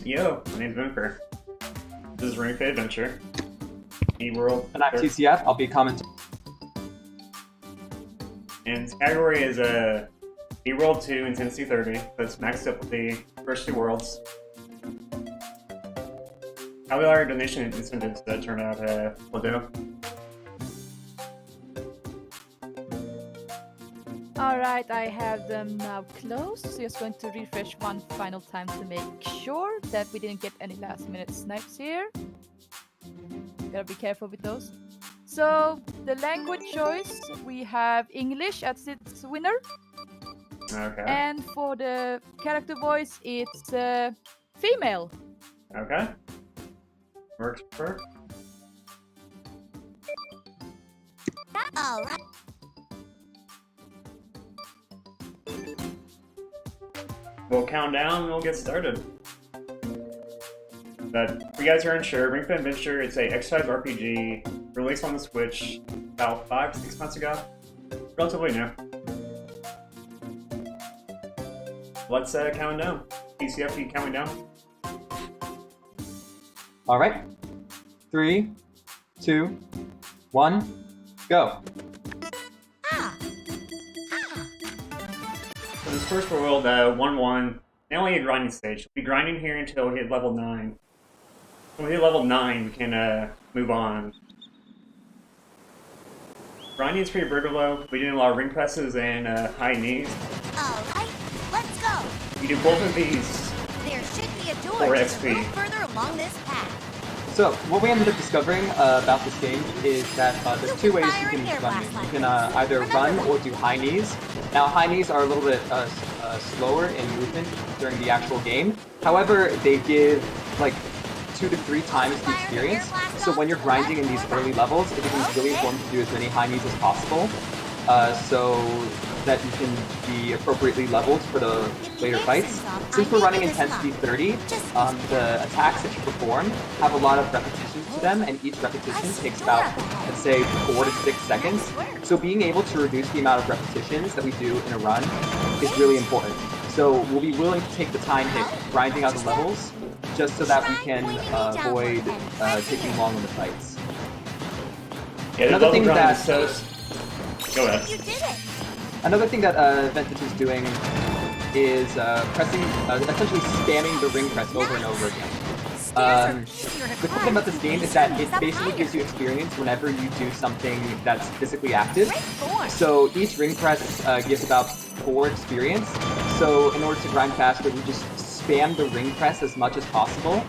Yo, my name's ventifer. This is Ring Fit Adventure. E-World. And I'm TCF, I'll be commenting. And this category is E-World 2 Intensity 30. That's maxed up with the first two worlds. How will our donation incentives turn out, Lado? Alright, I have them now closed, so just going to refresh one final time to make sure that we didn't get any last minute snipes here. Gotta be careful with those. So, the language choice, we have English as its winner. Okay. And for the character voice, it's female. Okay. Works for. Alright. We'll count down and we'll get started. But if you guys are unsure, Ring Fit Adventure, it's a exercise RPG released on the Switch about 5-6 months ago. Relatively new. Let's count down. TCF, you counting down? Alright. 3, 2, 1, go. So this first world, 1-1, now only a grinding stage. We'll be grinding here until we hit level 9. When we hit level 9, we can move on. Grinding is pretty brutal though. We do a lot of ring presses and high knees. Alright, let's go. We do both of these. There should be a door For just XP. a little further along this path. So, what we ended up discovering about this game is that there's two ways you can run. You can either run or do high knees. Now, high knees are a little bit slower in movement during the actual game. However, they give like 2 to 3 times the experience. So when you're grinding in these early levels, it becomes really important to do as many high knees as possible, so that you can be appropriately leveled for the later fights. Since we're running intensity 30, the attacks that you perform have a lot of repetitions to them, and each repetition takes about, let's say, 4 to 6 seconds. So being able to reduce the amount of repetitions that we do in a run is really important. So we'll be willing to take the time hit grinding out the levels, just so that we can avoid taking long in the fights. Yeah, Another thing that Go ahead. You did it. Another thing that Ventage is doing is pressing, essentially spamming the ring press over and over again. The cool thing about this game is that it basically gives you experience whenever you do something that's physically active. So each ring press gives about 4 experience. So in order to grind faster, we just spam the ring press as much as possible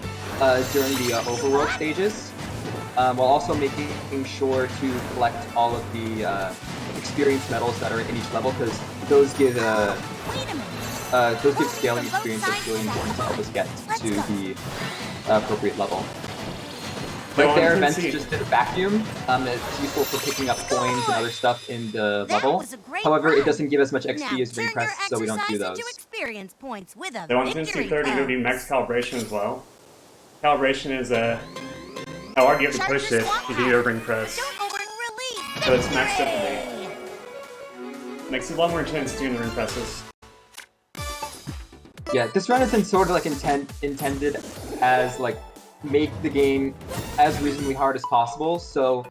during the overworld stages, while also making sure to collect all of the experience medals that are in each level, because those give scaling experience that's really important to help us get to the appropriate level. Like there, Vents just did a vacuum. It's useful for picking up coins and other stuff in the level. However, it doesn't give as much XP as ring press, so we don't do those. Experience points with a So on Intensity 30, we'll do max calibration as well. Calibration is how hard you have to push it to do your ring press. So it's maxed up to be. Makes it a lot more intense doing the ring presses. Yeah, this run is sort of like intended as like make the game as reasonably hard as possible. So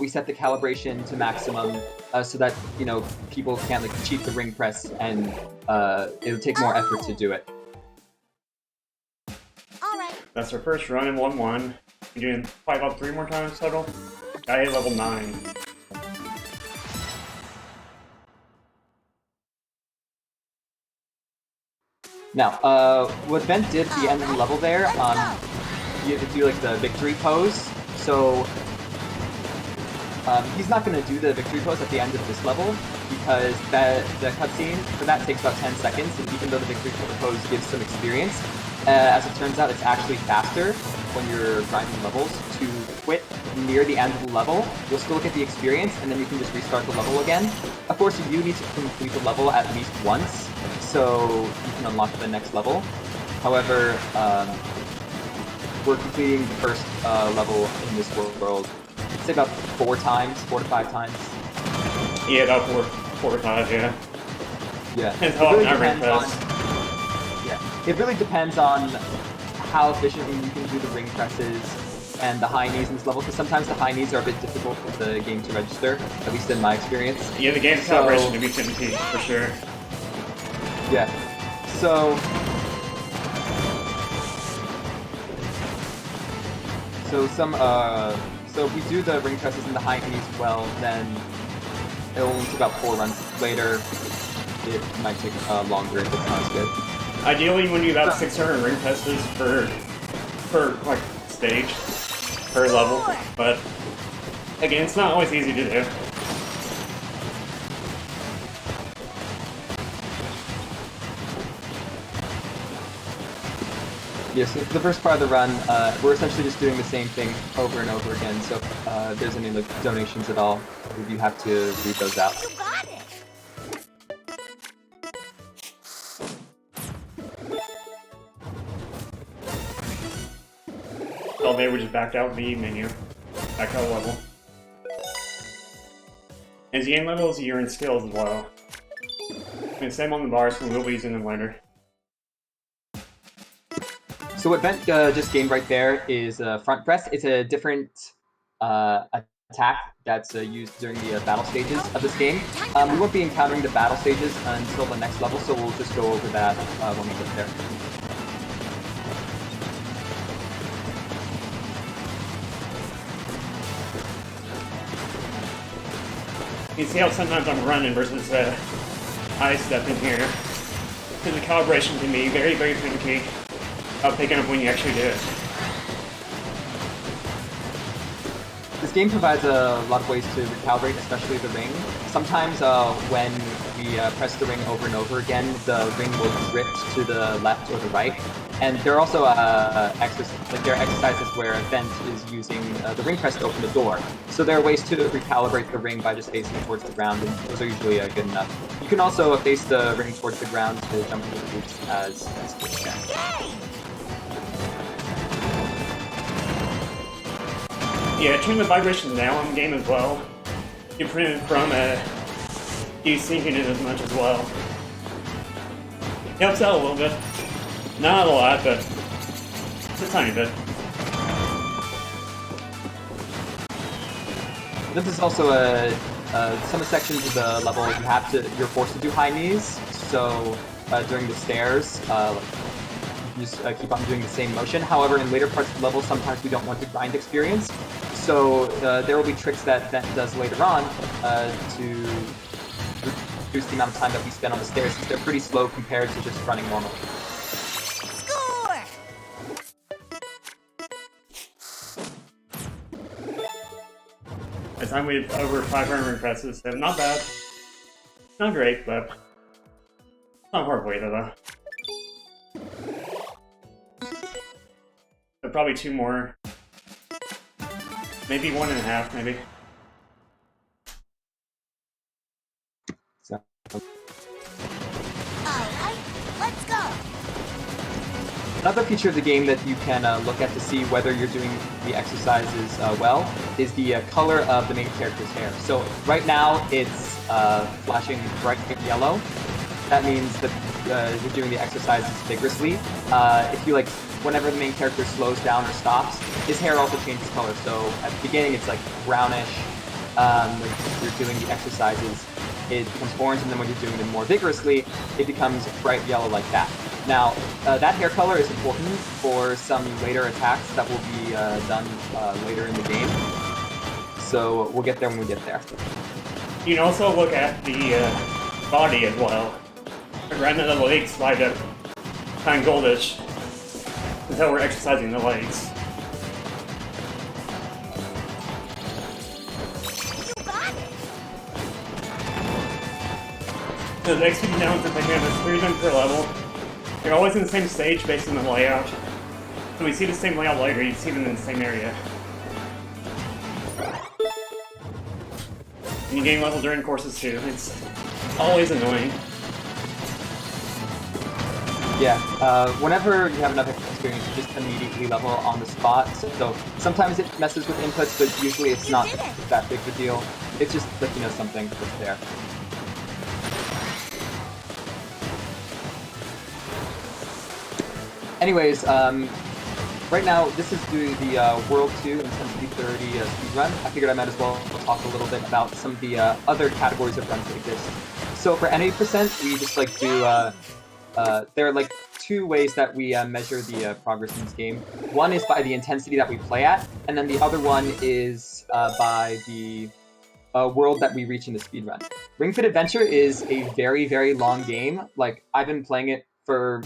we set the calibration to maximum so that, you know, people can't like cheat the ring press, and it'll take more effort to do it. Alright. That's our first run in 1-1. We're doing probably about 3 more times total. I hit level 9. Now, what Vent did at the end of the level there, you have to do like the victory pose. So he's not going to do the victory pose at the end of this level, because the cutscene for that takes about 10 seconds, and even though the victory pose gives some experience, as it turns out it's actually faster when you're grinding levels to quit near the end of the level. You'll still get the experience, and then you can just restart the level again. Of course, you do need to complete the level at least once, so you can unlock the next level. However, we're completing the first level in this world, I'd say about 4 to 5 times. Yeah, about 4 or 5, yeah. Yeah. Depends how often I ring press. Yeah. It really depends on how efficiently you can do the ring presses and the high knees in this level, because sometimes the high knees are a bit difficult for the game to register, at least in my experience. Yeah, the game's calibration to be 50 for sure. Yeah. So if we do the ring presses and the high knees well, then it'll only take about 4 runs. Later, it might take longer if it's not as good. Ideally, you want to do about 600 ring presses per like stage, per level. But again, it's not always easy to do. Yeah, so for the first part of the run, we're essentially just doing the same thing over and over again. So if there's any like donations at all, you have to read those out. You got it. Oh, they were just backed out the menu. Back out level. As you gain levels, you earn skills as well. And same on the bars, we will be using them later. So what Vent just gained right there is front press. It's a different attack that's used during the battle stages of this game. We won't be encountering the battle stages until the next level, so we'll just go over that when we get there. You see how sometimes I'm running versus I step in here. Because the calibration can be very, very finicky. About picking up when you actually do it. This game provides a lot of ways to recalibrate, especially the ring. Sometimes when we press the ring over and over again, the ring will drift to the left or the right. And there are also exercises where Vent is using the ring press to open the door. So there are ways to recalibrate the ring by just facing it towards the ground, and those are usually good enough. You can also face the ring towards the ground to jump into the loops as you can. Yeah, turn the vibration down in the game as well. You prevent it from desyncing it as much as well. It helps out a little bit. Not a lot, but just a tiny bit. This is also some sections of the level you're forced to do high knees. So during the stairs, you just keep on doing the same motion. However, in later parts of the level, sometimes we don't want the grind experience. So there will be tricks that Vent does later on to reduce the amount of time that we spend on the stairs, since they're pretty slow compared to just running normally. Score! By the time we have over 500 ring presses, so not bad. Not great, but not horrible either, though. So probably 2 more. Maybe 1.5, maybe. So. Alright, let's go! Another feature of the game that you can look at to see whether you're doing the exercises well is the color of the main character's hair. So right now it's flashing bright yellow. That means that you're doing the exercises vigorously. If you whenever the main character slows down or stops, his hair also changes color. So at the beginning it's like brownish. When you're doing the exercises, it becomes orange, and then when you're doing them more vigorously, it becomes bright yellow like that. Now, that hair color is important for some later attacks that will be done later in the game. So we'll get there when we get there. You can also look at the body as well. Right now the legs light up kind of goldish until we're exercising the legs. You got it! So the XP challenges that they have is 3 of them per level. They're always in the same stage based on the layout. So we see the same layout later, you see them in the same area. And you gain level during courses too. It's always annoying. Yeah, whenever you have enough experience, you just immediately level on the spot. So sometimes it messes with inputs, but usually it's not that big of a deal. It's just like, something that's there. Anyways, right now, this is doing the World 2 Intensity 30 speedrun. I figured I might as well talk a little bit about some of the other categories of runs that exist. So for any percent, we just like do, there are like two ways that we measure the progress in this game. One is by the intensity that we play at, and then the other one is by the world that we reach in the speedrun. Ring Fit Adventure is a very, very long game. Like, I've been playing it for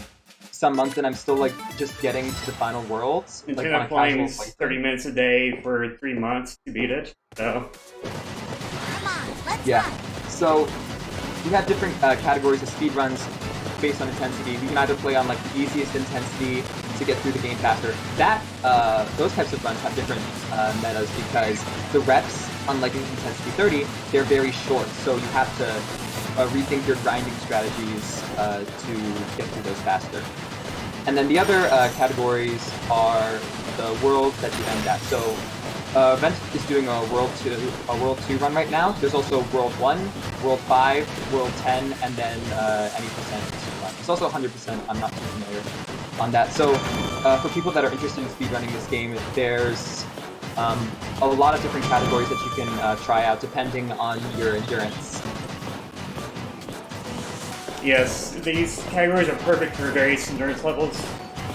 some months and I'm still like just getting to the final worlds. It's like, been playing 30 minutes a day for 3 months to beat it, so... Come on, let's Yeah, run. so we have different categories of speedruns based on intensity. We can either play on like the easiest intensity to get through the game faster. Those types of runs have different metas because the reps, unlike in Intensity 30, they're very short, so you have to rethink your grinding strategies to get through those faster. And then the other categories are the worlds that you end at. So Vent is doing a World 2 run right now. There's also World 1, World 5, World 10, and then any percent run. There's also 100%, I'm not too familiar on that. So for people that are interested in speedrunning this game, there's a lot of different categories that you can try out depending on your endurance. Yes, these categories are perfect for various endurance levels.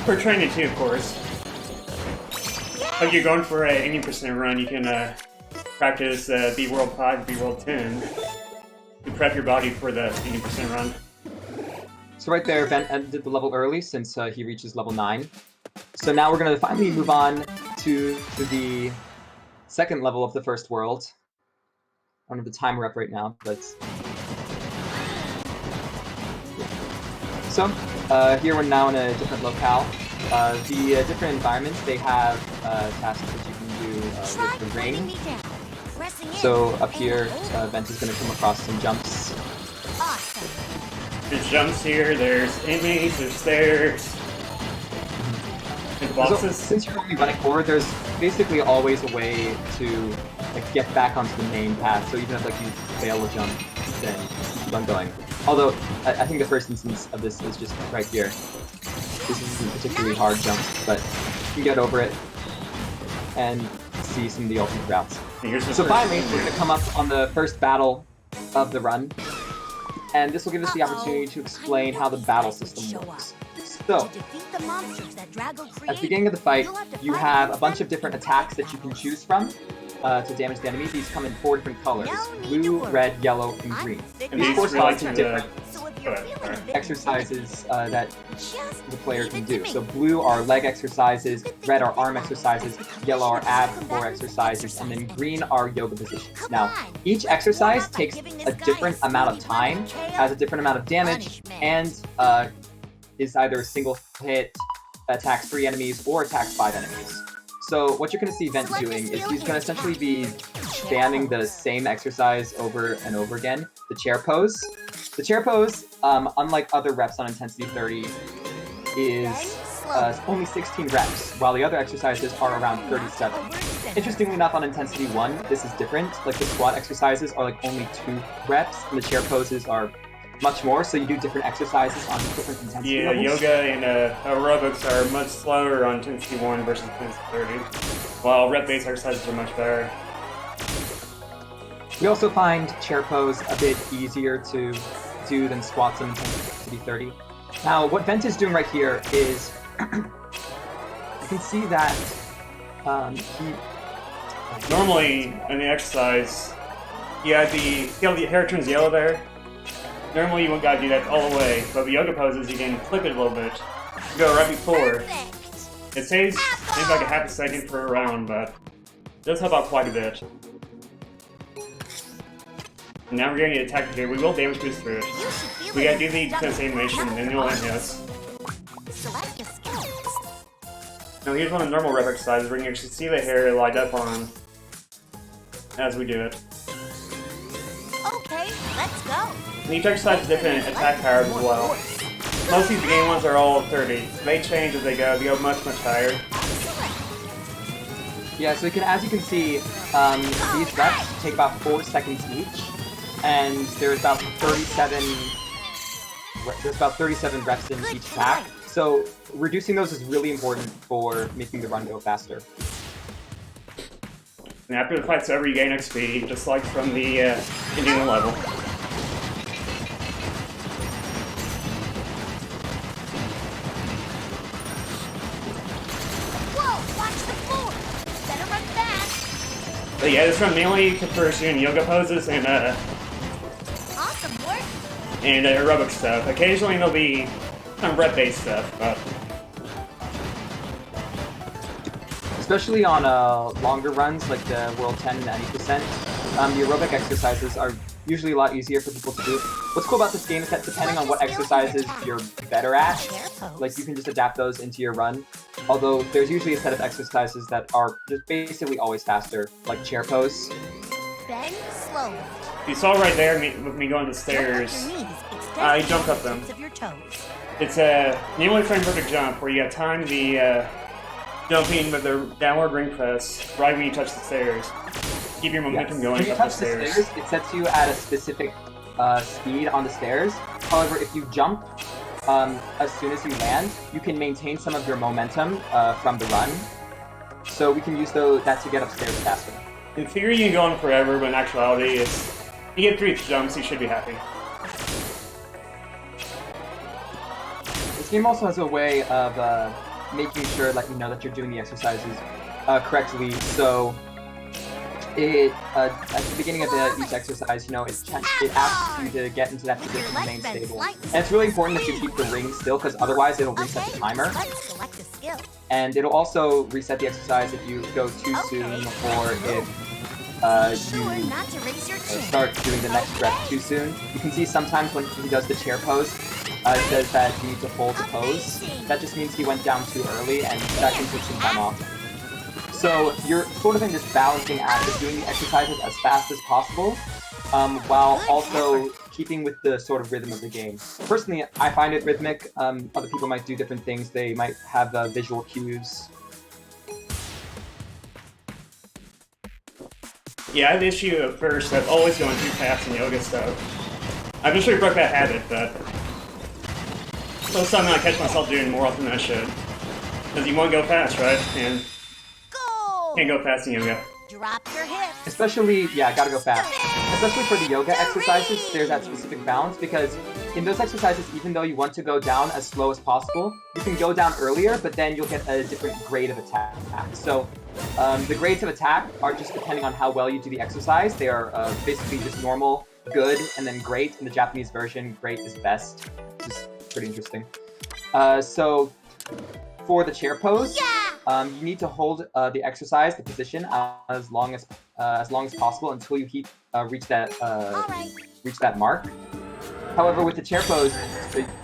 For training too, of course. Like you're going for an 80% run, you can practice B World 5, B World 10 to prep your body for the 80% run. So right there, Vent ended the level early since he reaches level 9. So now we're going to finally move on to the second level of the first world. I don't have the timer up right now, but... So, here we're now in a different locale. The different environments, they have tasks that you can do with the ring. So up here, Vent is going to come across some jumps. Awesome. There's jumps here, there's enemies, there's stairs, there's bosses. So, since you're only running forward, there's basically always a way to like get back onto the main path. So even if like you fail a jump, then keep on going. Although I think the first instance of this is just right here. This isn't a particularly hard jump, but you can get over it and see some of the ultimate routes. So finally, we're going to come up on the first battle of the run, and this will give us the opportunity to explain how the battle system works. So, at the beginning of the fight, you have a bunch of different attacks that you can choose from to damage the enemy. These come in 4 different colors: blue, red, yellow, and green. And these correspond to different exercises. exercises that the player can do. So blue are leg exercises, red are arm exercises, yellow are ab core exercises, and then green are yoga positions. Now, each exercise takes a different amount of time, has a different amount of damage, and is either a single hit, attacks 3 enemies, or attacks 5 enemies. So what you're going to see Vent doing is he's going to essentially be spamming the same exercise over and over again, the chair pose. The chair pose, unlike other reps on Intensity 30, is only 16 reps, while the other exercises are around 37. Interestingly enough, on Intensity 1, this is different. Like, the squat exercises are like only 2 reps, and the chair poses are much more, so you do different exercises on different intensity levels. Yoga and aerobics are much slower on Intensity 1 versus Intensity 30, while rep-based exercises are much better. We also find chair pose a bit easier to do than squats on Intensity 30. Now, what Vent is doing right here is, you can see that Normally, in the exercise, see how the hair turns yellow there? Normally you won't gotta do that all the way, but with yoga poses you can flip it a little bit. You go right before. It saves maybe like a half a second per round, but it does help out quite a bit. And now we're getting an attack here. We will damage boost through it. We gotta do the defense animation and then you'll end us. Now here's one of the normal rep exercises where you can actually see the hair light up on as we do it. Okay, let's go. And each exercise has different attack powers as well. Most of these game ones are all 30. They change as they go much, much higher. Yeah, so as you can see, these reps take about 4 seconds each, and there's about 37 reps in each pack. So reducing those is really important for making the run go faster. And after the fight's over, you gain XP, just like from the ending level. Whoa, watch the floor. Better run fast. But yeah, this run mainly confers doing yoga poses and Awesome work. aerobic stuff. Occasionally there'll be some rep-based stuff, but Especially on longer runs like the World 10 and 90%, the aerobic exercises are usually a lot easier for people to do. What's cool about this game is that depending on what exercises you're better at, like you can just adapt those into your run. Although there's usually a set of exercises that are just basically always faster, like chair pose. Bend slowly. you saw right there with me going to the stairs. I jumped up them. Of your toes. It's a nearly frame perfect jump where you got time the jumping with the downward ring press right when you touch the stairs. Keep your momentum going When you up the touch the stairs. stairs, it sets you at a specific speed on the stairs. However, if you jump as soon as you land, you can maintain some of your momentum from the run. So we can use that to get upstairs faster. In theory, you can go on forever, but in actuality, you get 3 jumps, you should be happy. This game also has a way of making sure that you know that you're doing the exercises correctly. So at the beginning of each exercise, you know, it asks you to get into that position and remain stable. And it's really important that you keep the ring still, because otherwise it'll reset the timer. And it'll also reset the exercise if you go too soon, or if you start doing the next breath too soon. You can see sometimes when he does the chair pose, it says that you need to hold the pose. That just means he went down too early, and that can take some time off. So you're sort of in this balancing act of doing the exercises as fast as possible, while also keeping with the sort of rhythm of the game. Personally, I find it rhythmic. Other people might do different things. They might have visual cues. Yeah, I had the issue at first of always going too fast in yoga stuff. I've eventually broke that habit, but most of the time I catch myself doing more often than I should. Because you want to go fast, right? And can't go fast in yoga. Drop your hips. Especially, yeah, gotta go fast. Especially for the yoga exercises, there's that specific balance, because in those exercises, even though you want to go down as slow as possible, you can go down earlier, but then you'll get a different grade of attack. So the grades of attack are just depending on how well you do the exercise. They are basically just normal, good, and then great. In the Japanese version, great is best, which is pretty interesting. So for the chair pose, you need to hold the exercise, the position, as long as possible until you reach that mark. However, with the chair pose,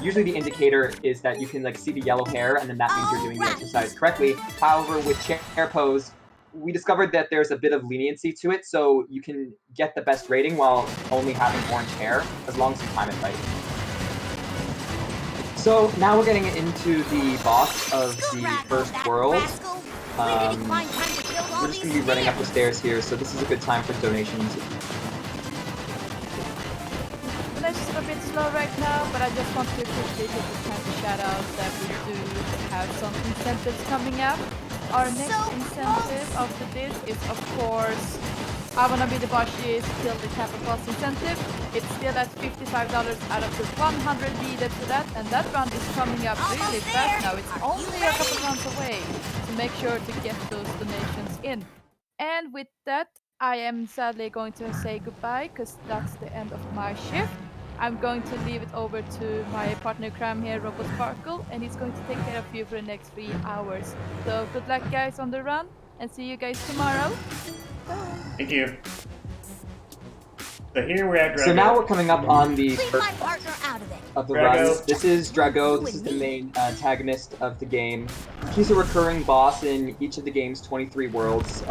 usually the indicator is that you can see the yellow hair, and then that means you're doing the exercise correctly. However, with chair pose, we discovered that there's a bit of leniency to it, so you can get the best rating while only having orange hair, as long as you time it right. So now we're getting into the boss of the first world. We're just going to be running up the stairs here, so this is a good time for donations. It's a bit slow right now, but I just want to quickly take this time to shout out that we do have some incentives coming up. Our next incentive after this is, of course, I Wanna Be the Boss is still the Kappa Boss incentive. It's still at $55 out of the 100 needed for that, and that round is coming up really fast now. It's only a couple rounds away, so make sure to get those donations in. And with that, I am sadly going to say goodbye, because that's the end of my shift. I'm going to leave it over to my partner Cram here, Robo Sparkle, and he's going to take care of you for the next 3 hours. So good luck guys on the run, and see you guys tomorrow. Thank you. So here we're at Drago. So now we're coming up on the Leave first my partner out of it. of the Drago. runs. This is Drago. This is the main antagonist of the game. He's a recurring boss in each of the game's 23 worlds.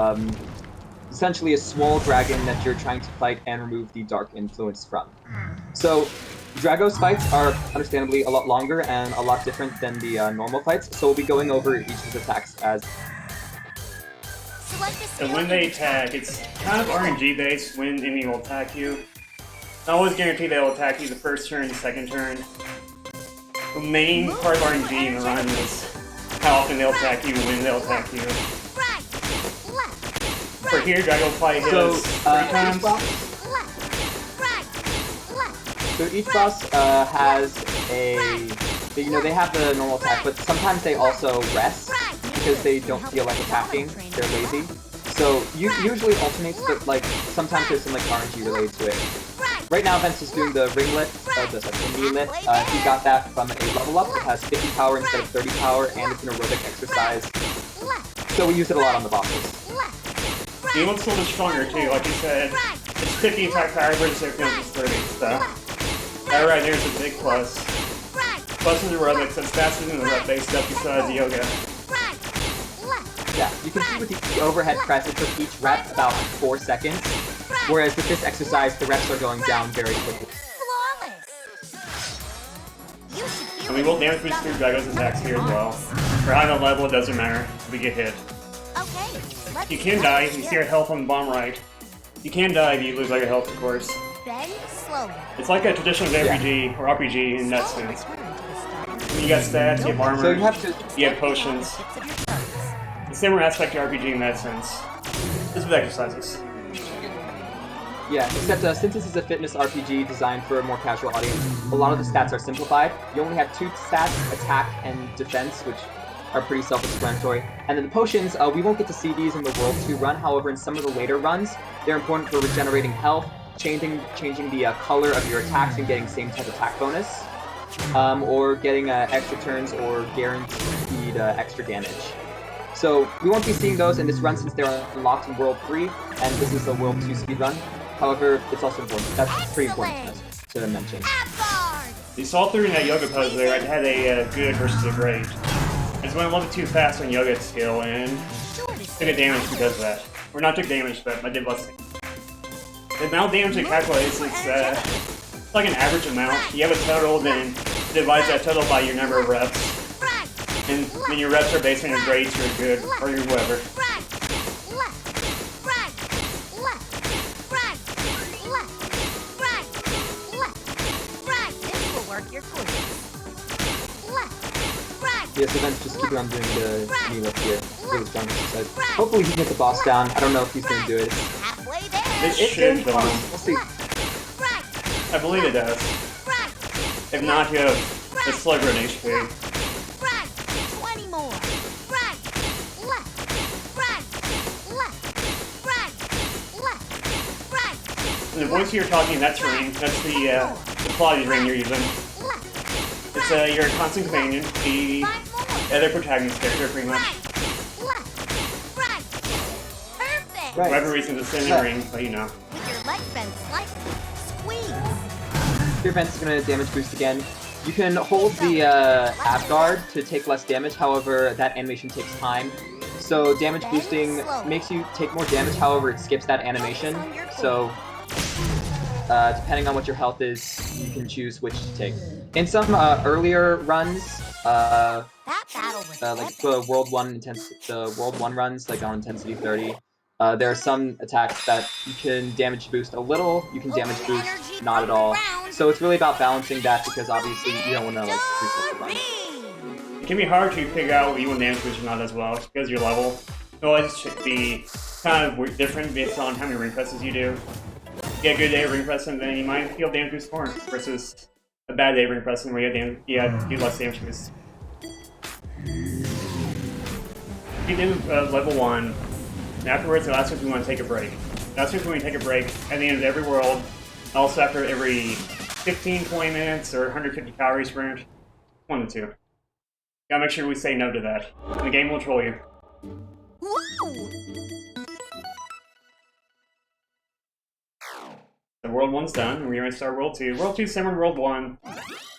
Essentially a small dragon that you're trying to fight and remove the dark influence from. So Drago's fights are understandably a lot longer and a lot different than the normal fights, so we'll be going over each of his attacks as... And when they attack, it's kind of RNG based when enemy will attack you. Not always guarantee they'll attack you the first turn, the second turn. The main part of RNG in the run is how often they'll attack you and when they'll attack you. For here, Drago will probably hit us 3 times. So each boss has a, they have the normal attack, but sometimes they also rest because they don't feel like attacking. They're lazy. So usually alternates, but like sometimes there's some like RNG related to it. Right now, Vince is doing the ring lift, the knee lift. He got that from a level up. It has 50 power instead of 30 power, and it's an aerobic exercise. So we use it a lot on the bosses. The one's a little bit stronger too, like you said. It's 50 attack power versus everything else is 30, so that right there is a big plus. Plus in the aerobics, that's faster than the rep-based stuff besides yoga. Yeah, you can see with the overhead press, it took each rep about 4 seconds, whereas with this exercise, the reps are going down very quickly. And we will damage boost through Drago's attacks here as well. For high level, it doesn't matter if we get hit. You can die if you see your health on the bottom right. You can die if you lose all your health, of course. It's like a traditional RPG or RPG in that sense. You got stats, you have armor, So you have potions. The similar aspect to RPG in that sense. Just with exercises. Yeah, except since this is a fitness RPG designed for a more casual audience, a lot of the stats are simplified. You only have 2 stats, attack and defense, which are pretty self-explanatory. And then the potions, we won't get to see these in the World 2 run, however in some of the later runs, they're important for regenerating health, changing the color of your attacks and getting same type attack bonus, or getting extra turns or guaranteed extra damage. So we won't be seeing those in this run since they're unlocked in World 3, and this is a World 2 speedrun. However, it's also important. That's pretty important to mention. You saw through in that yoga pose there, I had a good versus a great. I just went a little bit too fast on yoga skill and took a damage because of that. Or not took damage, but I did less. The amount of damage it calculates, it's like an average amount. You have a total, then divides that total by your number of reps. And when your reps are based on your grades, you're good, or your whatever. Yes, Vince, just keep on doing the knee lift here. Really strong exercise. Hopefully he can get the boss down. I don't know if he's going to do it. It should, though. We'll see. I believe it does. If not, you have a sliver in HP. And the voice you're talking, that's ring. That's the quality ring you're using. It's your constant companion, the other protagonist character, pretty much. For whatever reason, it's in the ring, but you know. Your Vent's gonna damage boost again. You can hold the ab guard to take less damage, however, that animation takes time. So damage boosting makes you take more damage, however, it skips that animation. So depending on what your health is, you can choose which to take. In some earlier runs, like the World 1 runs, like on intensity 30, there are some attacks that you can damage boost a little, you can damage boost not at all. So it's really about balancing that because obviously you don't want to like reset the run. It can be hard to figure out what you want damage boost or not as well, just because your level. It'll always be kind of different based on how many ring presses you do. You get a good day of ring pressing, then you might feel damage boost more, versus a bad day of ring pressing where you do less damage boost. You do level 1, and afterwards, the last ones we want to take a break. The last ones we want to take a break at the end of every world, also after every 15, 20 minutes, or 150 calorie sprint. 1 and 2. Gotta make sure we say no to that. The game will troll you. The World 1's done, and we're going to start World 2. World 2 is similar to World 1.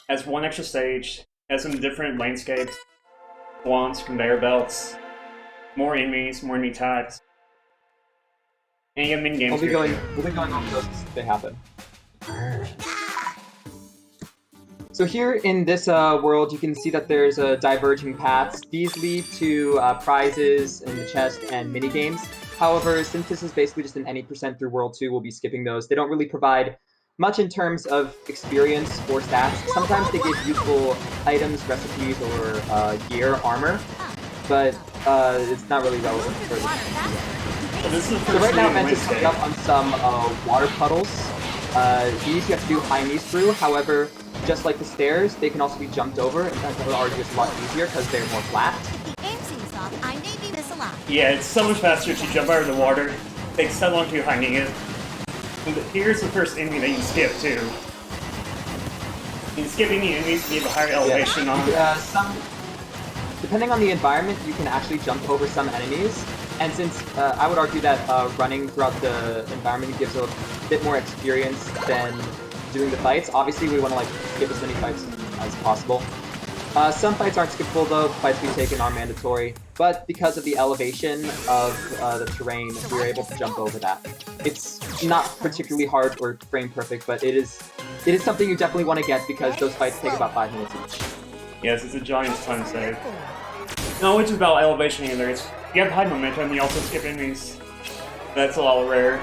Has 1 extra stage, has some different landscapes, swamps, conveyor belts, more enemies, more enemy types. And you have mini games. We'll be going over those as they happen. So here in this world, you can see that there's diverging paths. These lead to prizes in the chest and mini games. However, since this is basically just an any percent through World 2, we'll be skipping those. They don't really provide much in terms of experience or stats. Sometimes they give useful items, recipes, or gear, armor, but it's not really relevant for this. So right now, Vent is coming up on some water puddles. These you have to do high knees through. However, just like the stairs, they can also be jumped over. In fact, that would argue it's a lot easier because they're more flat. Yeah, it's so much faster to jump out of the water. It takes so long to high knee it. Here's the first enemy that you skip too. You can skip any enemies to give a higher elevation on. Depending on the environment, you can actually jump over some enemies. And since I would argue that running throughout the environment gives a bit more experience than doing the fights, obviously we want to like skip as many fights as possible. Some fights aren't skippable though, fights we've taken are mandatory, but because of the elevation of the terrain, we were able to jump over that. It's not particularly hard or frame perfect, but it is something you definitely want to get because those fights take about 5 minutes each. Yes, it's a giant time save. No, which is about elevation either. You have high momentum, you also skip enemies. That's a lot rare.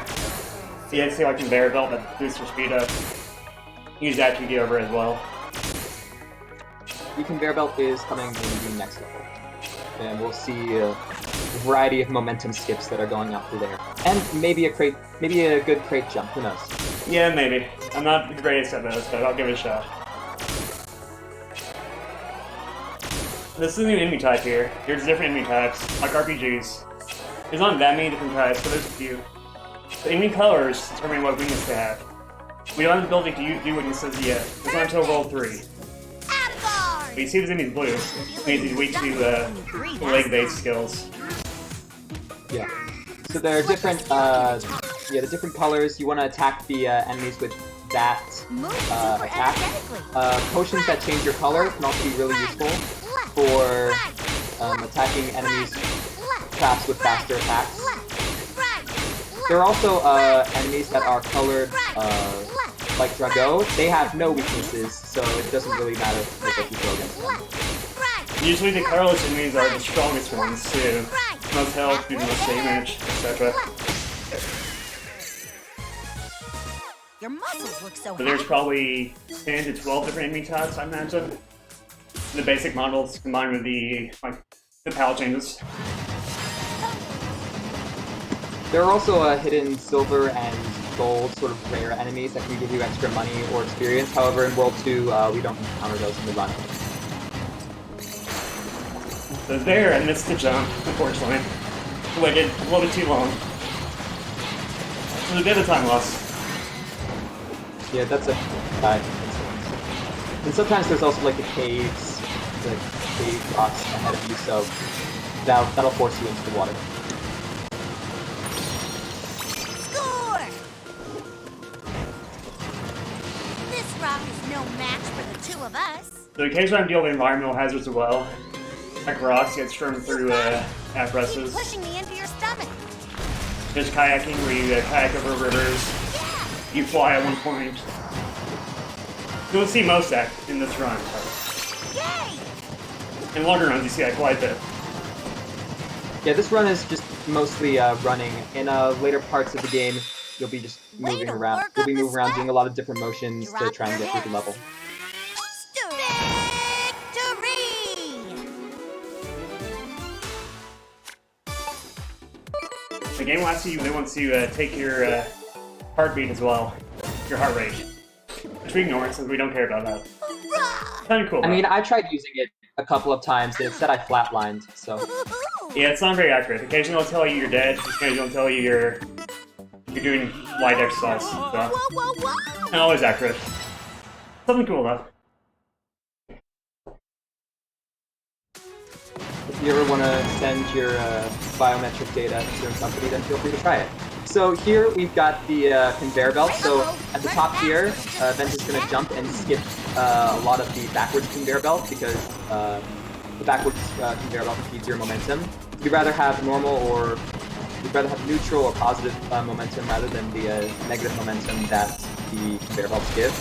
So you have to see like conveyor belt that boosts your speed up. Use that to get over as well. The conveyor belt is coming in the next level. And we'll see a variety of momentum skips that are going up through there. And maybe a good crate jump, who knows? Yeah, maybe. I'm not the greatest at those, but I'll give it a shot. This is a new enemy type here. There's different enemy types, like RPGs. There's not that many different types, but there's a few. The enemy colors determine what weakness they have. We don't have the ability to do weaknesses yet. It's not until World 3. But you see this enemy's blue. It means he's weak to leg-based skills. Yeah. So there are different, the different colors. You want to attack the enemies with that attack. Potions that change your color can also be really useful for attacking enemies perhaps with faster attacks. There are also enemies that are colored like Drago. They have no weaknesses, so it doesn't really matter what you throw against them. Usually the colorless enemies are the strongest ones too. Most health, do the most damage, etc. Your muscles look so But there's probably 10 to 12 different enemy types, I imagine. The basic models combined with the palette changes. There are also hidden silver and gold sort of rare enemies that can give you extra money or experience. However, in World 2, we don't encounter those in the run. So there, I missed the jump, unfortunately. Waited a little bit too long. It was a bit of time loss. Yeah, that's a bad incident. And sometimes there's also like the caves, the cave rocks ahead of you, so that'll force you into the water. Score! This rock is no match for the two of us. So occasionally I deal with environmental hazards as well. Like rocks get strewn through apparatus. Pushing me into your stomach. There's kayaking where you kayak over rivers. You fly at one point. You'll see most that in this run. Yay! In longer runs, you see that quite a bit. Yeah, this run is just mostly running. In later parts of the game, you'll be just moving around. You'll be moving around doing a lot of different motions to try and get through the level. The game wants you, they want to take your heartbeat as well, your heart rate. Which we ignore since we don't care about that. Kind of cool. I mean, I tried using it a couple of times and it said I flatlined, so... Yeah, it's not very accurate. Occasionally it'll tell you you're dead, occasionally it'll tell you you're doing light exercise. So. Not always accurate. Something cool though. If you ever want to send your biometric data to your company, then feel free to try it. So here we've got the conveyor belt. So at the top here, Vent is going to jump and skip a lot of the backwards conveyor belt because the backwards conveyor belt feeds your momentum. You'd rather have normal or you'd rather have neutral or positive momentum rather than the negative momentum that the conveyor belts give.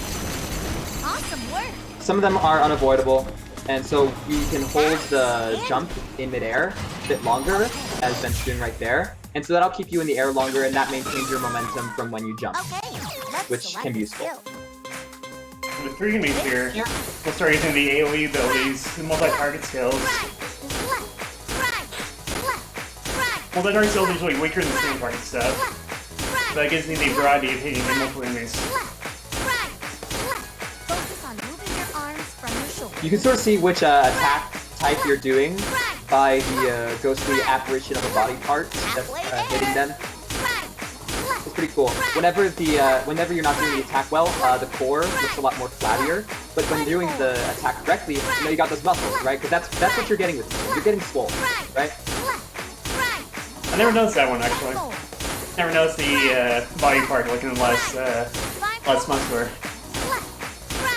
Awesome work. Some of them are unavoidable. And so you can hold the jump in midair a bit longer, as Vent's doing right there. And so that'll keep you in the air longer, and that maintains your momentum from when you jump. Okay, let's which can be useful. The three enemies here, we'll start using the AoE abilities, the multi-target skills. Multi-target skills are usually weaker than the single target stuff, but that gives me the variety of hitting multiple enemies. You can sort of see which attack type you're doing by the ghostly apparition of a body part that's hitting them. It's pretty cool. Whenever you're not doing the attack well, the core looks a lot more flabbier. But when you're doing the attack correctly, you know you got those muscles, right? Because that's what you're getting with it. You're getting swole, right? I never noticed that one actually. Never noticed the body part looking less muscular.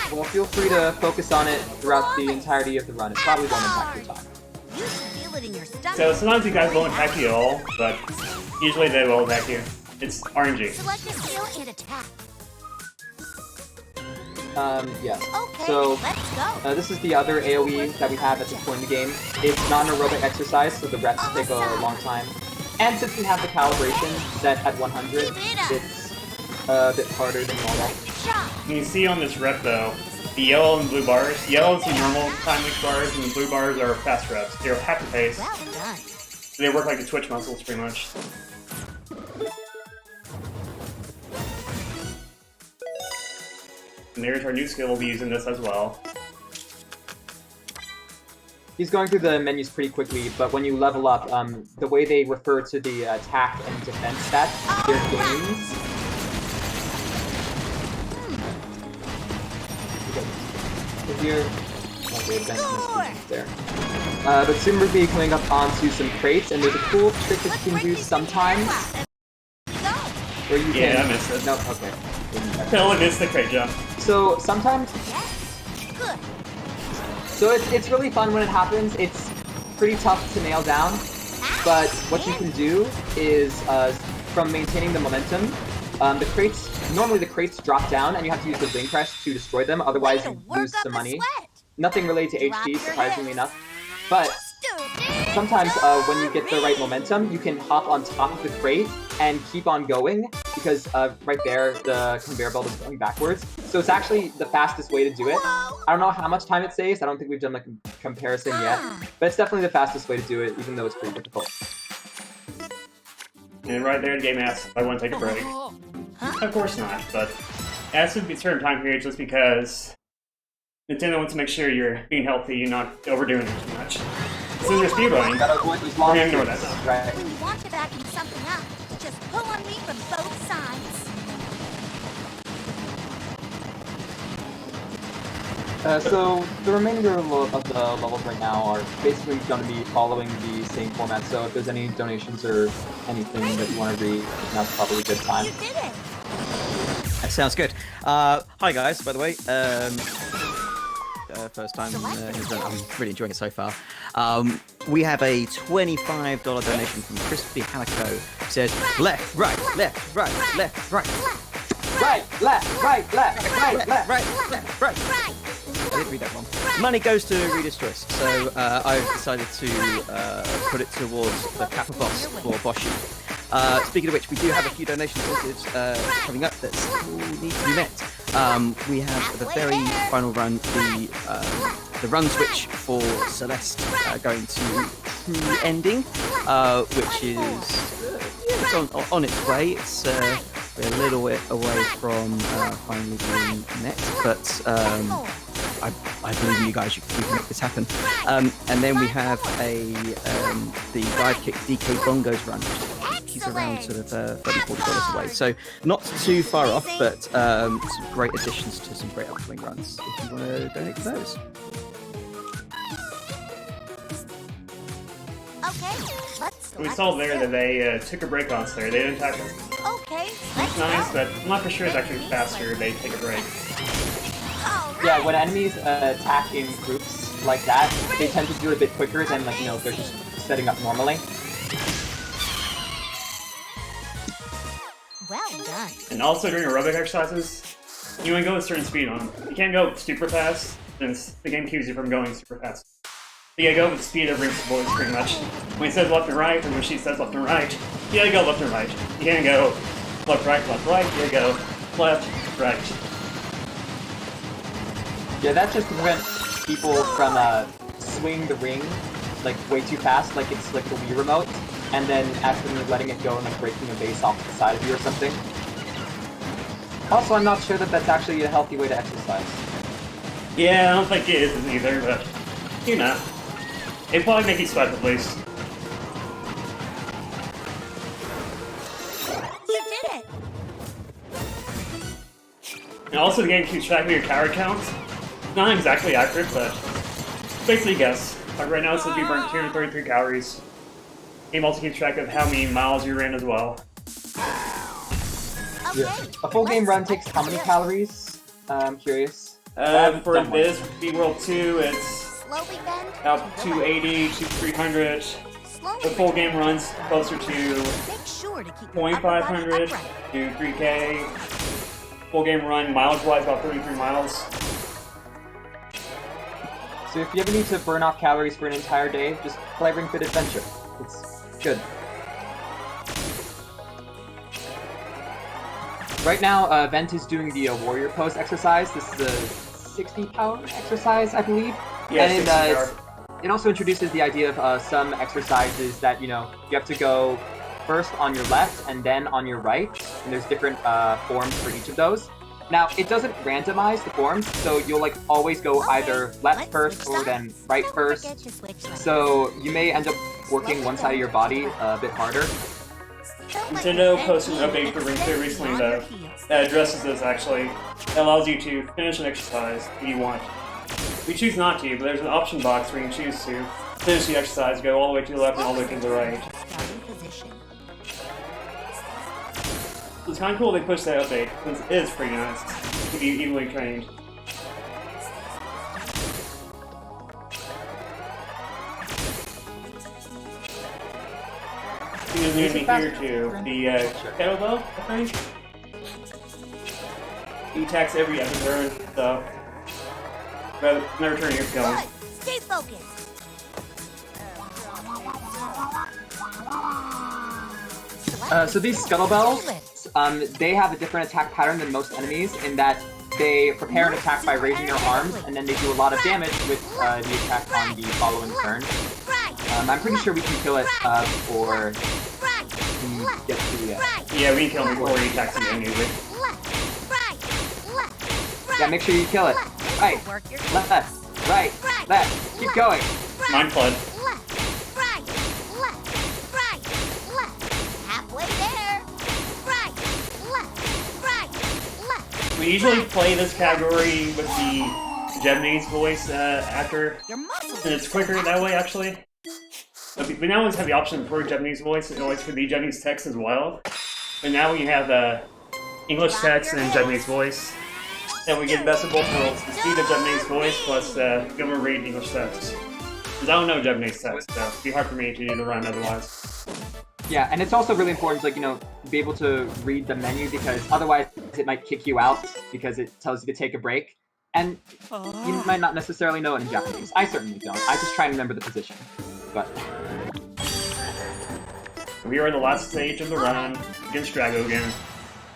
Well, feel free to focus on it throughout the entirety of the run. It probably won't impact your time. So sometimes you guys won't attack you at all, but usually they will attack you. It's RNG. Select a skill and attack. Yes. Okay, So, let's go. this is the other AoE that we have at this point in the game. It's not an aerobic exercise, so the reps take a long time. And since we have the calibration set at 100, it's a bit harder than normal. You see on this rep though, the yellow and blue bars. Yellow is the normal time mix bars, and the blue bars are fast reps. They're faster pace. Well done. They work like the twitch muscles pretty much. And there's our new skill, we'll be using this as well. He's going through the menus pretty quickly, but when you level up, the way they refer to the attack and defense stats, they're gains. Here, okay, there. But soon we'll be coming up onto some crates, and there's a cool trick that you can do sometimes. Where you Yeah, can... I missed it. No, okay. No, I missed the crate jump. So sometimes... Good. So it's really fun when it happens. It's pretty tough to nail down, but what you can do is, from maintaining the momentum, normally the crates drop down and you have to use the ring press to destroy them, otherwise you lose some money. Nothing related to HP, surprisingly enough. But sometimes when you get the right momentum, you can hop on top of the crate and keep on going, because right there, the conveyor belt is going backwards. So it's actually the fastest way to do it. I don't know how much time it saves. I don't think we've done a comparison yet, but it's definitely the fastest way to do it, even though it's pretty difficult. And right there, the game asks if I want to take a break. Of course not, but it has to be a certain time period just because Nintendo wants to make sure you're being healthy and not overdoing it too much. Since you're speedrunning, we're gonna ignore that now. Right. When you want to vacuum something up, just pull on me from both sides. So the remainder of the levels right now are basically going to be following the same format. So if there's any donations or anything that you want to read, now's probably a good time. You did it. That sounds good. Hi guys, by the way. First time I'm really enjoying it so far. We have a $25 donation from Crispy Halico. It says left, right, left, right, left, right. Right, left, right, left, right, left. Right, left, right. I didn't read that one. Money goes to Reader's Choice, so I've decided to put it towards the Kappa Boss for Boshi. Speaking of which, we do have a few donations coming up that still need to be met. We have the very final run, the run switch for Celeste going to true ending, which is it's on its way. It's we're a little bit away from finally being met, but I believe in you guys. You can make this happen. And then we have the dive kick DK Bongos run. He's around sort of $30-40 away, so not too far off, but some great additions to some great upcoming runs. If you want to donate to those. Okay, let's. We saw there that they took a break on us there. They didn't attack us. Okay, It's nice, but I'm not for sure it's actually faster. They take a break. Yeah, when enemies attack in groups like that, they tend to do it a bit quicker than, like, if they're just setting up normally. Well done. And also during aerobic exercises, you want to go with a certain speed on them. You can't go super fast, since the game keeps you from going super fast. You gotta go with the speed of Rink's voice, pretty much. When he says left and right, or when she says left and right, you gotta go left and right. You can't go left, right, you gotta go left, Right. Yeah, that's just to prevent people from swinging the ring like way too fast, like it's like the Wii remote, and then accidentally letting it go and like breaking a vase off the side of you or something. Also, I'm not sure that that's actually a healthy way to exercise. Yeah, I don't think it is either, but you know. It'd probably make you sweat at least. You did it! And also the game keeps track of your calorie count. Not exactly accurate, but basically guess. Like right now it says you burned 233 calories. Game also keeps track of how many miles you ran as well. Okay, Yeah. A full game run takes how many calories? I'm curious. For this, World 2, it's slowly bend. about 280 to 300. Slowly The full game runs closer to Make sure to keep your upper body 2,500 upright. to 3K. Full game run, mileage-wise, about 33 miles. So if you ever need to burn off calories for an entire day, just play Ring Fit Adventure. It's good. Right now, Vent is doing the warrior pose exercise. This is a 60-power exercise, I believe. Yeah, And 60 power. it also introduces the idea of some exercises that, you know, you have to go first on your left and then on your right. And there's different forms for each of those. Now, it doesn't randomize the forms, so you'll like always go either left first or then right first. So you may end up working one side of your body a bit harder. Nintendo posted an update for Ring Fit recently though that addresses this actually. It allows you to finish an exercise if you want. We choose not to, but there's an option box where you can choose to finish the exercise, go all the way to the left and all the way to the right. So it's kind of cool they pushed that update, because it is pretty nice to be evenly trained. I think there's new to me here too. The kettlebell, I think. He attacks every other turn, so. But never turn your skill. Good. Stay focused. So these scuttlebells, they have a different attack pattern than most enemies in that they prepare an attack by raising their arms, and then they do a lot of damage with the attack on the following turn. I'm pretty sure we can kill it before we get to Yeah, we can kill him before he attacks again, usually. Yeah, make sure you kill it. Right, left, right, left. Keep going. Mind flood. We usually play this category with the Japanese voice actor, and it's quicker that way actually. But we now always have the option for Japanese voice and always for the Japanese text as well. But now we have English text and Japanese voice. And we get best of both worlds, the speed of Japanese voice plus be able to read English text. Because I don't know Japanese text, so it'd be hard for me to do the run otherwise. Yeah, and it's also really important to, like, you know, be able to read the menu because otherwise it might kick you out because it tells you to take a break. And you might not necessarily know it in Japanese. I certainly don't. I just try and remember the position. But we are in the last stage of the run against Drago again.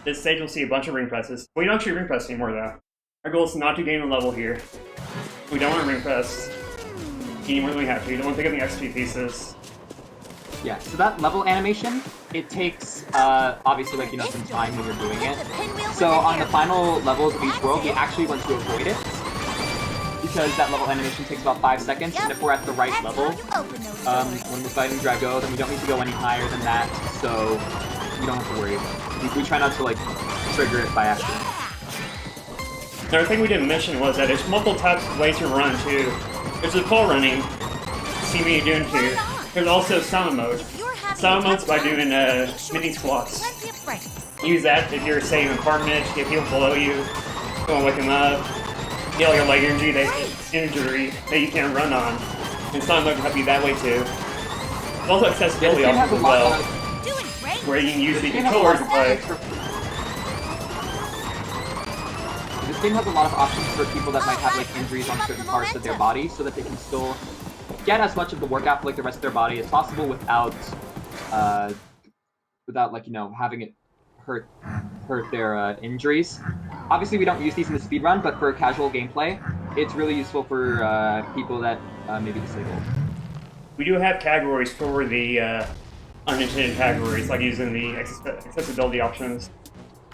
This stage will see a bunch of ring presses. We don't actually ring press anymore though. Our goal is not to gain a level here. We don't want to ring press any more than we have to. We don't want to pick up the XP pieces. yeah, so that level animation, it takes obviously, like, you know, some time when you're doing it. So on the final levels of each world, we actually want to avoid it because that level animation takes about 5 seconds, and if we're at the right level, when we're fighting Drago, then we don't need to go any higher than that, so you don't have to worry about it. We try not to, like, trigger it by accident. Another thing we didn't mention was that there's multiple types of ways to run too. There's the full running, see me doing too. There's also silent mode. Silent mode's by doing mini squats. Use that if you're, say, in an apartment, get people below you, go and wake them up, get all your leg injury that you can't run on. And silent mode can help you that way too. There's also accessibility options as well, where you can use the controller to play. This game has a lot of options for people that might have, like, injuries on certain parts of their body so that they can still get as much of the workout for, like, the rest of their body as possible without, like, you know, having it hurt their injuries. Obviously, we don't use these in the speedrun, but for casual gameplay, it's really useful for people that may be disabled. We do have categories for the unintended categories, like using the accessibility options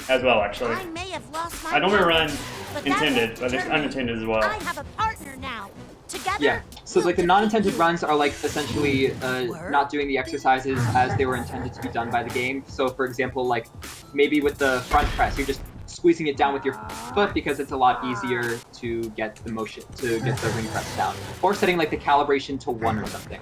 as well, actually. I may have lost my I don't want to run but that intended, won't but there's deter me. unintended as well. I have a partner now. Together, Yeah, so like the we'll non-intended defeat runs are like essentially Word? not doing the exercises as they were intended to be done by the game. So for example, like maybe with the front press, you're just squeezing it down with your foot because it's a lot easier to get the motion, to get the ring press down. Or setting like the calibration to 1 or something.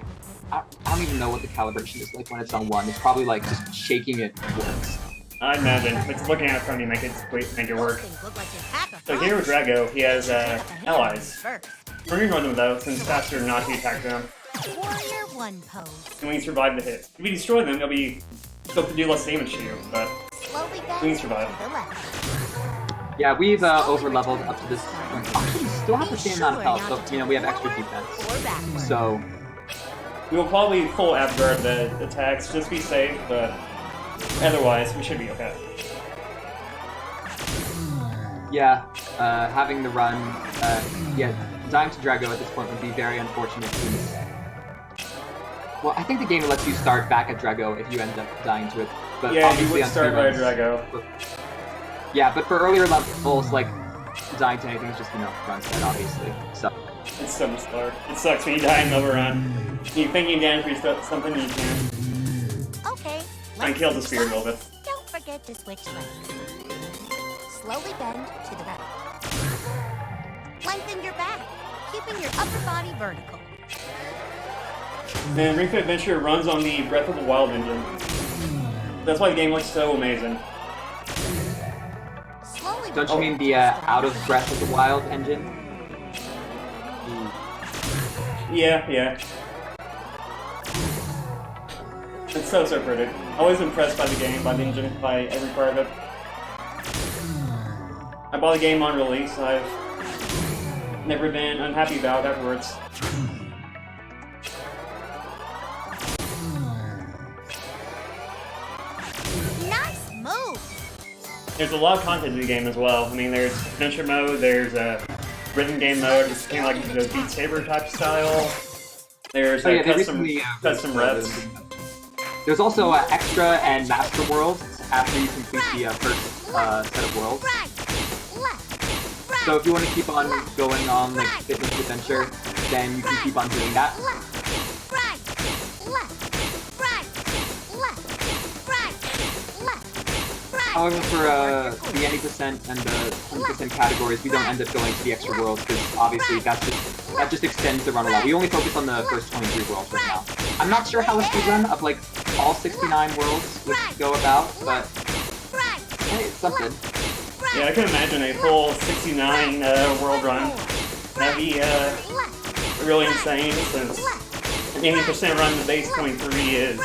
I don't even know what the calibration is like when it's on 1. It's probably like just shaking it works. I imagine. It's looking at it from you, make it work. Those things look like they pack a So here with punch. Drago, he has At the hand allies. first. We're gonna run them though, since it's faster not to attack them. Warrior 1 pose. And we can survive the hit. If we destroy them, they'll do less damage to you, but Slowly bend we can survive. to the left. Yeah, we've over-leveled up to this point. Actually, we still have the same amount of health, but you know, we have extra defense. Or backward. So, we will probably full guard the attacks, just be safe, but otherwise, we should be okay. yeah, having the run, yeah, dying to Drago at this point would be very unfortunate. Well, I think the game lets you start back at Drago if you end up dying to it. But Yeah, you obviously would on start right at speedruns- Drago. Yeah, but for earlier levels, like, dying to anything is just, you know, run set, obviously. So, It's so much slower. It sucks when you die in the run. You think you damage for something and you can't. Okay. Try and let's kill the do spear a little sides. bit. Don't forget to switch legs. Slowly bend to the right. Lengthen your back, keeping your upper body vertical. And Ring Fit Adventure runs on the Breath of the Wild engine. That's why the game looks so amazing. Slowly don't you mean the out of Breath of the Wild engine? Yeah. It's so pretty. Always impressed by the game, by the engine, by every part of it. I bought the game on release, I've never been unhappy about it afterwards. Nice move. There's a lot of content in the game as well. I mean, there's adventure mode, there's a rhythm game mode, it's kind of like the Beat Saber type style. There's Oh, yeah, they custom recently, custom reps. There's also extra and master worlds after you complete the first set of worlds. Right, left, right. So if you want to keep on going on like fitness adventure, then you can keep on doing that. Left, right, left, right, left, right. However, for the 80% and the 100% categories, we don't end up going to the extra worlds because obviously that just extends the run a lot. We only focus on the first 23 worlds right now. I'm not sure how a speedrun of like all 69 worlds would go about, but hey, it's something. Yeah, I can imagine a full 69 world run. That'd be really insane since an 80% run the base 23 is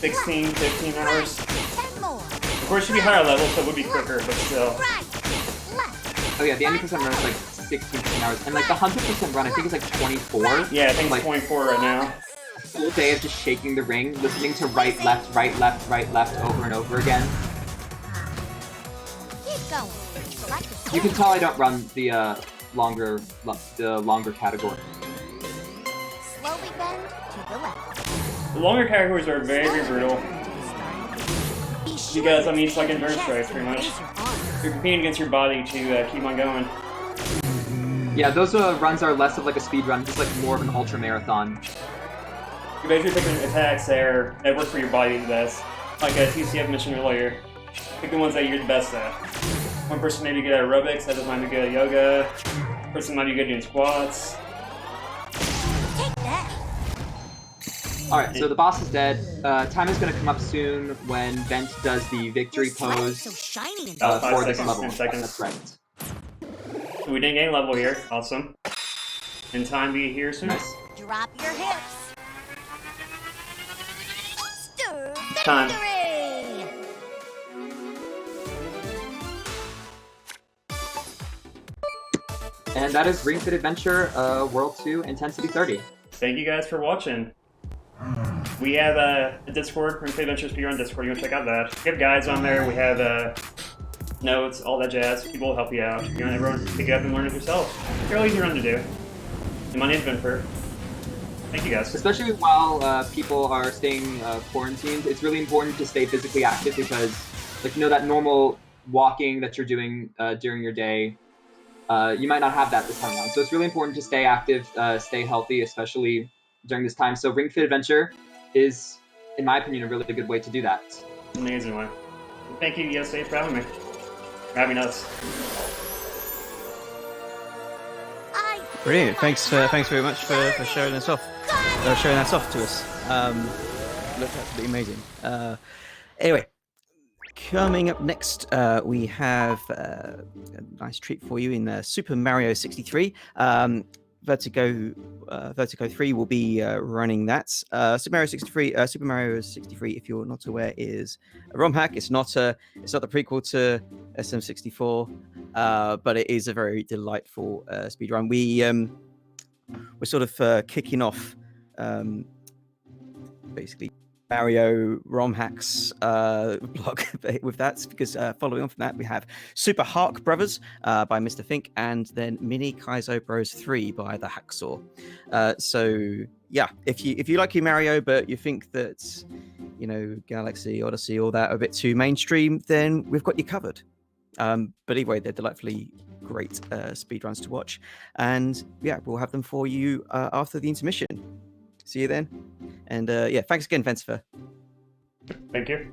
16, 15 hours. Of course, it should be higher level, so it would be quicker, but still. Oh yeah, the 80% run is like 16 hours, and like the 100% run I think is like 24. Yeah, I think like, it's 24 right now. Full day of just shaking the ring, listening to right, left, right, left, right, left over and over again. Keep going. You can tell I don't run the longer category. Slowly bend to the left. The longer categories are very brutal. Because, I mean, it's like endurance strikes, pretty much. You're competing against your body to keep on going. Yeah, those runs are less of like a speed run, just like more of an ultra marathon. You're basically picking attacks that work for your body the best. Like TCF mentioned earlier. Pick the ones that you're the best at. One person may be good at aerobics, others might be good at yoga. Person might be good doing squats. Take that. Alright, so the boss is dead. Time is going to come up soon when Vent does the victory Your sweat is pose so shiny and Oh, 5 for this seconds, level. 10 seconds. That's right. So we didn't gain level here. Awesome. And time be here soon. Nice. drop your hips. Stir Time. victory! And that is Ring Fit Adventure World 2 Intensity 30. Thank you guys for watching. We have a Discord, Ring Fit Adventure Speedrun Discord. You want to check out that. We have guides on there. We have notes, all that jazz. People will help you out. You want everyone to pick it up and learn it yourself. Fairly easy run to do. And my name's ventifer. Thank you guys. Especially while people are staying quarantined, it's really important to stay physically active because, like, that normal walking that you're doing during your day, you might not have that this time around. So it's really important to stay active, stay healthy, especially during this time. So Ring Fit Adventure is, in my opinion, a really good way to do that. Amazing way. Thank you, ESA, for having me. For having us. Brilliant. Thanks very much for showing us off. Showing that off to us. Looked absolutely amazing. Anyway, coming up next, we have a nice treat for you in Super Mario 63. Vertigo 3 will be running that. Super Mario 63, if you're not aware, is a ROM hack. It's not the prequel to SM64, but it is a very delightful speedrun. We're sort of kicking off basically Mario ROM hacks blog with that, because following on from that we have Super Hark Brothers by Mr. Fink, and then Mini Kaizo Bros 3 by the Hacksaw. So yeah, if you like your Mario but you think that Galaxy, Odyssey, all that are a bit too mainstream, then we've got you covered. But anyway, they're delightfully great speedruns to watch, and yeah, we'll have them for you after the intermission. See you then. And yeah, thanks again, ventifer. Thank you.